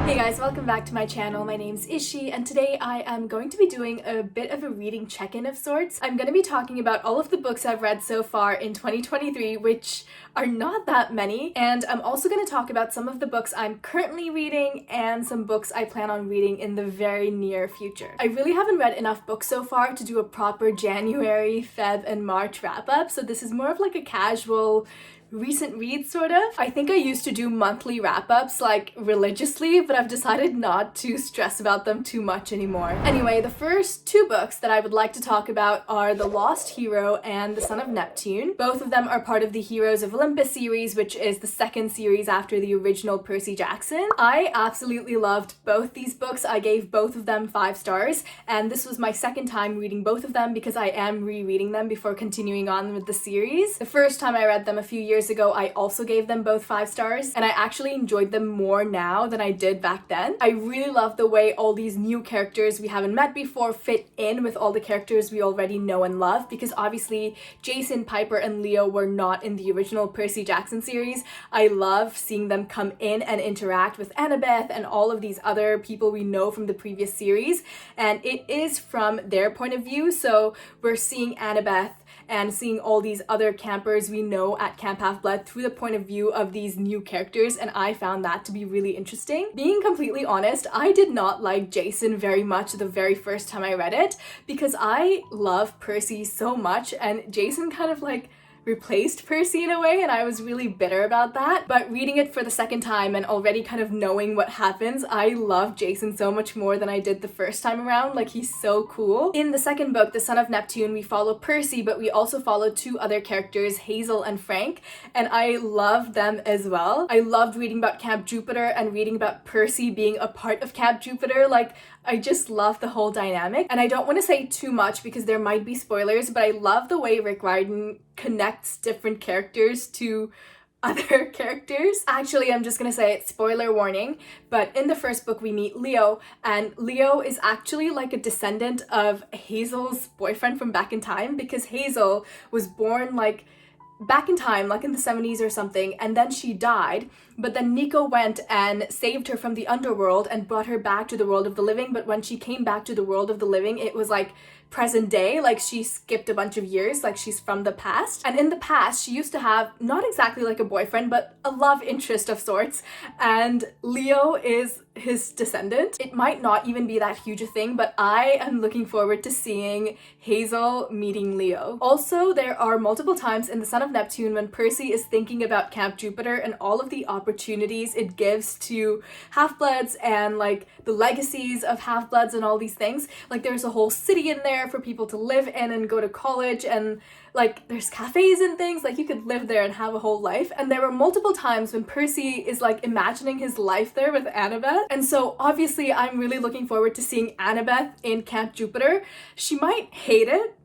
Hey guys, welcome back to my channel. My name's Ishi, and today I am going to be doing a bit of a reading check-in of sorts. I'm going to be talking about all of the books I've read so far in 2023, which are not that many, and I'm also going to talk about some of the books I'm currently reading and some books I plan on reading in the very near future. I really haven't read enough books so far to do a proper January, Feb, and March wrap-up, so this is more of like a casual recent read sort of. I think I used to do monthly wrap-ups like religiously, but I've decided not to stress about them too much anymore. Anyway, the first two books that I would like to talk about are The Lost Hero and The Son of Neptune. Both of them are part of the Heroes of Olympus series, which is the second series after the original Percy Jackson. I absolutely loved both these books. I gave both of them 5 stars, and this was my second time reading both of them because I am rereading them before continuing on with the series. The first time I read them a few years ago, I also gave them both 5 stars, and I actually enjoyed them more now than I did back then. I really love the way all these new characters we haven't met before fit in with all the characters we already know and love, because obviously Jason, Piper, and Leo were not in the original Percy Jackson series. I love seeing them come in and interact with Annabeth and all of these other people we know from the previous series, and it is from their point of view, so we're seeing Annabeth and seeing all these other campers we know at Camp Half-Blood through the point of view of these new characters, and I found that to be really interesting. Being completely honest, I did not like Jason very much the very first time I read it because I love Percy so much, and Jason kind of like replaced Percy in a way, and I was really bitter about that. But reading it for the second time and already kind of knowing what happens, I love Jason so much more than I did the first time around. Like, he's so cool. In the second book, The Son of Neptune, we follow Percy, but we also follow 2 other characters, Hazel and Frank, and I love them as well. I loved reading about Camp Jupiter and reading about Percy being a part of Camp Jupiter. Like, I just love the whole dynamic, and I don't want to say too much because there might be spoilers, but I love the way Rick Riordan connects different characters to other characters. Actually, I'm just gonna say it, spoiler warning, but in the first book we meet Leo, and Leo is actually like a descendant of Hazel's boyfriend from back in time, because Hazel was born like back in time, like in the 70s or something, and then she died, but then Nico went and saved her from the underworld and brought her back to the world of the living. But when she came back to the world of the living, it was like present day, like she skipped a bunch of years, like she's from the past. And in the past, she used to have not exactly like a boyfriend, but a love interest of sorts, and Leo is his descendant. It might not even be that huge a thing, but I am looking forward to seeing Hazel meeting Leo. Also, there are multiple times in The Son of Neptune when Percy is thinking about Camp Jupiter and all of the opportunities it gives to Half-Bloods and like the legacies of Half-Bloods and all these things. Like, there's a whole city in there for people to live in and go to college, and like there's cafes and things, like you could live there and have a whole life. And there were multiple times when Percy is like imagining his life there with Annabeth, and so obviously I'm really looking forward to seeing Annabeth in Camp Jupiter. She might hate it.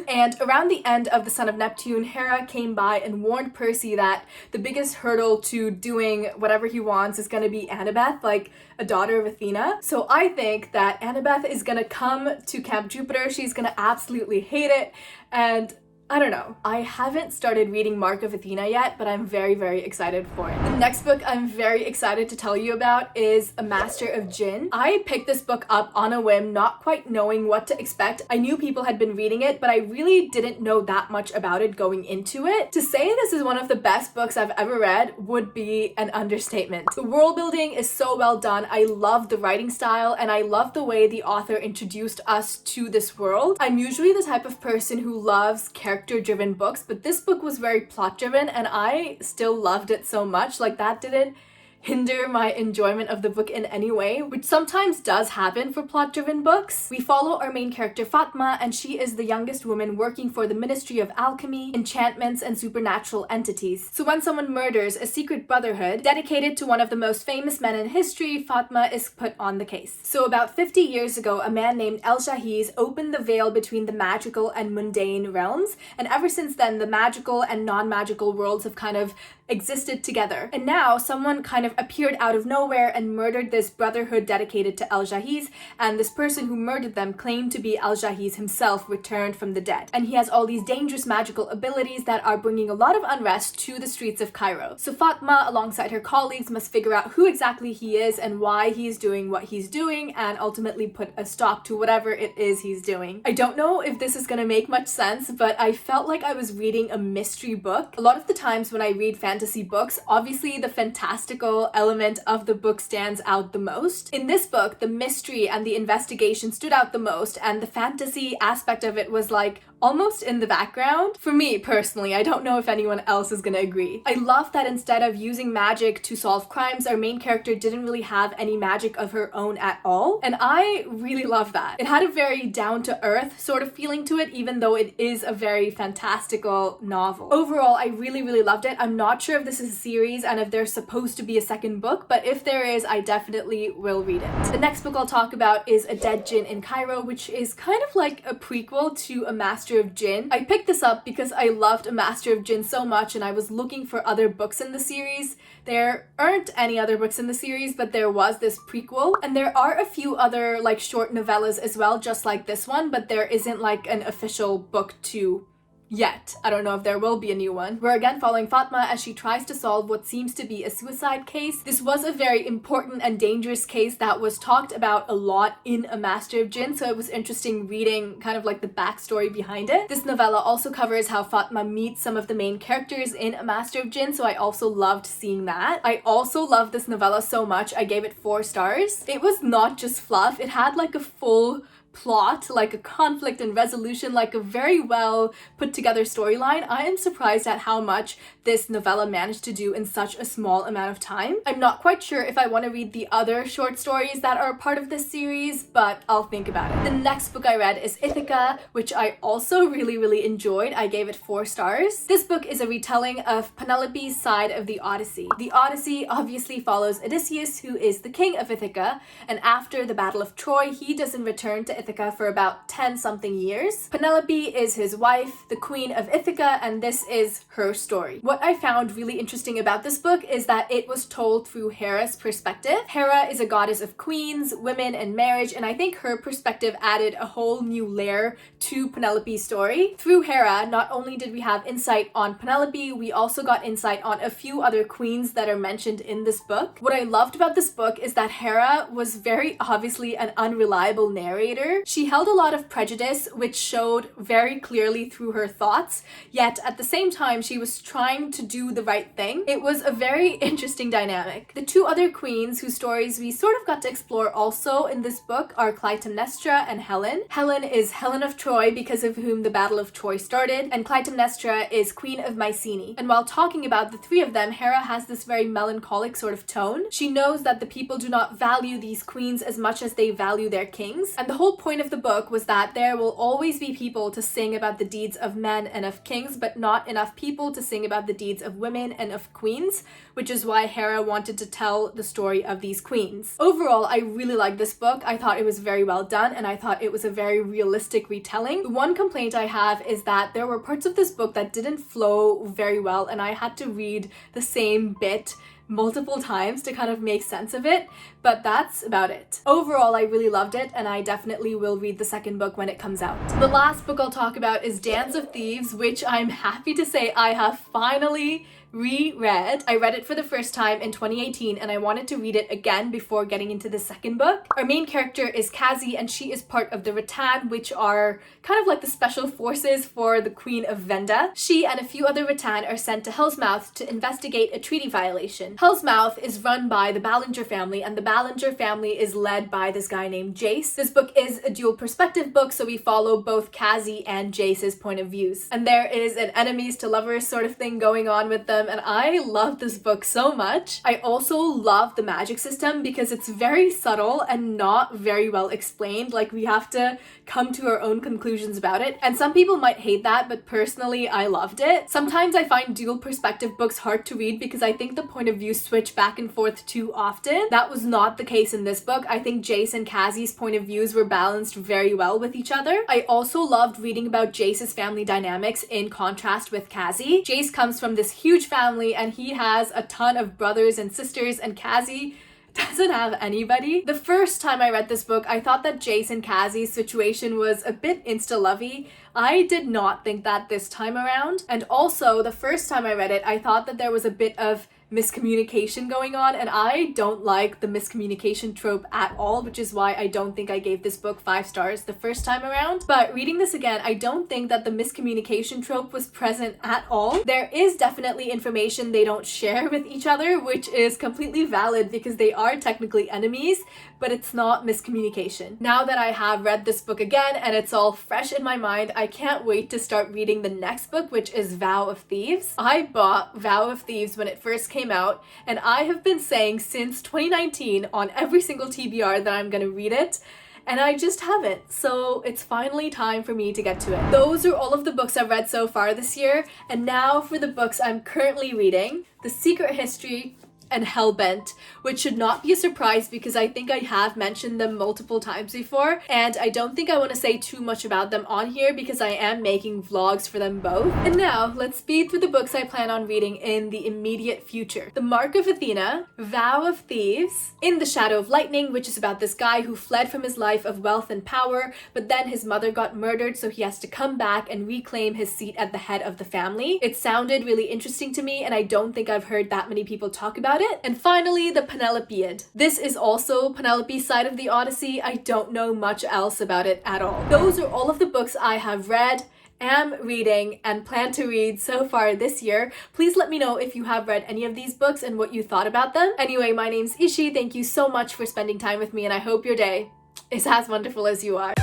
And around the end of The Son of Neptune, Hera came by and warned Percy that the biggest hurdle to doing whatever he wants is gonna be Annabeth, like a daughter of Athena. So I think that Annabeth is gonna come to Camp Jupiter. She's gonna absolutely hate it, and I don't know. I haven't started reading Mark of Athena yet, but I'm very, very excited for it. The next book I'm very excited to tell you about is A Master of Djinn. I picked this book up on a whim, not quite knowing what to expect. I knew people had been reading it, but I really didn't know that much about it going into it. To say this is one of the best books I've ever read would be an understatement. The world building is so well done. I love the writing style, and I love the way the author introduced us to this world. I'm usually the type of person who loves character-driven books, but this book was very plot-driven, and I still loved it so much. Like, that didn't hinder my enjoyment of the book in any way, which sometimes does happen for plot-driven books. We follow our main character Fatma, and she is the youngest woman working for the Ministry of Alchemy, Enchantments, and Supernatural Entities. So when someone murders a secret brotherhood dedicated to one of the most famous men in history, Fatma is put on the case. So about 50 years ago, a man named El Shahiz opened the veil between the magical and mundane realms, and ever since then, the magical and non-magical worlds have kind of existed together. And now someone kind of appeared out of nowhere and murdered this brotherhood dedicated to Al-Jahiz, and this person who murdered them claimed to be Al-Jahiz himself returned from the dead. And he has all these dangerous magical abilities that are bringing a lot of unrest to the streets of Cairo. So Fatma, alongside her colleagues, must figure out who exactly he is and why he's doing what he's doing, and ultimately put a stop to whatever it is he's doing. I don't know if this is gonna make much sense, but I felt like I was reading a mystery book. A lot of the times when I read fantasy books, obviously the fantastical element of the book stands out the most. In this book, the mystery and the investigation stood out the most, and the fantasy aspect of it was like almost in the background. For me personally, I don't know if anyone else is gonna agree. I love that instead of using magic to solve crimes, our main character didn't really have any magic of her own at all, and I really love that. It had a very down-to-earth sort of feeling to it, even though it is a very fantastical novel. Overall, I really loved it. I'm not sure if this is a series and if there's supposed to be a second book, but if there is, I definitely will read it. The next book I'll talk about is A Dead Djinn in Cairo, which is kind of like a prequel to A Master of Djinn. I picked this up because I loved A Master of Djinn so much, and I was looking for other books in the series. There aren't any other books in the series, but there was this prequel, and there are a few other like short novellas as well, just like this one, but there isn't like an official book to yet. I don't know if there will be a new one. We're again following Fatma as she tries to solve what seems to be a suicide case. This was a very important and dangerous case that was talked about a lot in A Master of Djinn, so it was interesting reading kind of like the backstory behind it. This novella also covers how Fatma meets some of the main characters in A Master of Djinn, so I also loved seeing that. I also loved this novella so much, I gave it 4 stars. It was not just fluff, it had like a full plot, like a conflict and resolution, like a very well put together storyline. I am surprised at how much this novella managed to do in such a small amount of time. I'm not quite sure if I want to read the other short stories that are part of this series, but I'll think about it. The next book I read is Ithaca, which I also really enjoyed. I gave it 4 stars. This book is a retelling of Penelope's side of the Odyssey. The Odyssey obviously follows Odysseus, who is the king of Ithaca, and after the Battle of Troy, he doesn't return to Ithaca for about 10-something years. Penelope is his wife, the queen of Ithaca, and this is her story. What I found really interesting about this book is that it was told through Hera's perspective. Hera is a goddess of queens, women, and marriage, and I think her perspective added a whole new layer to Penelope's story. Through Hera, not only did we have insight on Penelope, we also got insight on a few other queens that are mentioned in this book. What I loved about this book is that Hera was very obviously an unreliable narrator. She held a lot of prejudice, which showed very clearly through her thoughts, yet at the same time she was trying to do the right thing. It was a very interesting dynamic. The 2 other queens whose stories we sort of got to explore also in this book are Clytemnestra and Helen. Helen is Helen of Troy, because of whom the Battle of Troy started, and Clytemnestra is Queen of Mycenae. And while talking about the 3 of them, Hera has this very melancholic sort of tone. She knows that the people do not value these queens as much as they value their kings, and the whole point of the book was that there will always be people to sing about the deeds of men and of kings, but not enough people to sing about the deeds of women and of queens, which is why Hera wanted to tell the story of these queens. Overall, I really liked this book. I thought it was very well done, and I thought it was a very realistic retelling. The one complaint I have is that there were parts of this book that didn't flow very well, and I had to read the same bit multiple times to kind of make sense of it, but that's about it. Overall, I really loved it, and I definitely will read the second book when it comes out. The last book I'll talk about is Dance of Thieves, which I'm happy to say I have finally reread. I read it for the first time in 2018, and I wanted to read it again before getting into the second book. Our main character is Kazi, and she is part of the Rattan, which are kind of like the special forces for the Queen of Venda. She and a few other Rattan are sent to Hellsmouth to investigate a treaty violation. Hellsmouth is run by the Ballinger family, and the Ballinger family is led by this guy named Jace. This book is a dual perspective book, so we follow both Kazi and Jace's point of views. And there is an enemies to lovers sort of thing going on with them, and I love this book so much. I also love the magic system because it's very subtle and not very well explained. Like, we have to come to our own conclusions about it, and some people might hate that, but personally I loved it. Sometimes I find dual perspective books hard to read because I think the point of view switch back and forth too often. That was not the case in this book. I think Jace and Kazi's point of views were balanced very well with each other. I also loved reading about Jace's family dynamics in contrast with Kazi. Jace comes from this huge family and he has a ton of brothers and sisters, and Cassie doesn't have anybody. The first time I read this book, I thought that Jace and Cassie's situation was a bit insta-lovey. I did not think that this time around. And also, the first time I read it, I thought that there was a bit of miscommunication going on, and I don't like the miscommunication trope at all, which is why I don't think I gave this book 5 stars the first time around. But reading this again, I don't think that the miscommunication trope was present at all. There is definitely information they don't share with each other, which is completely valid because they are technically enemies, but it's not miscommunication. Now that I have read this book again and it's all fresh in my mind, I can't wait to start reading the next book, which is Vow of Thieves. I bought Vow of Thieves when it first came out, and I have been saying since 2019 on every single TBR that I'm gonna read it, and I just haven't. So it's finally time for me to get to it. Those are all of the books I've read so far this year, and now for the books I'm currently reading: The Secret History and Hellbent, which should not be a surprise because I think I have mentioned them multiple times before, and I don't think I want to say too much about them on here because I am making vlogs for them both. And now, let's speed through the books I plan on reading in the immediate future. The Mark of Athena, Vow of Thieves, In the Shadow of Lightning, which is about this guy who fled from his life of wealth and power, but then his mother got murdered, so he has to come back and reclaim his seat at the head of the family. It sounded really interesting to me, and I don't think I've heard that many people talk about it. And finally, the Penelopeid. This is also Penelope's side of the Odyssey. I don't know much else about it at all. Those are all of the books I have read, am reading, and plan to read so far this year. Please let me know if you have read any of these books and what you thought about them. Anyway, my name's Ishi. Thank you so much for spending time with me, and I hope your day is as wonderful as you are.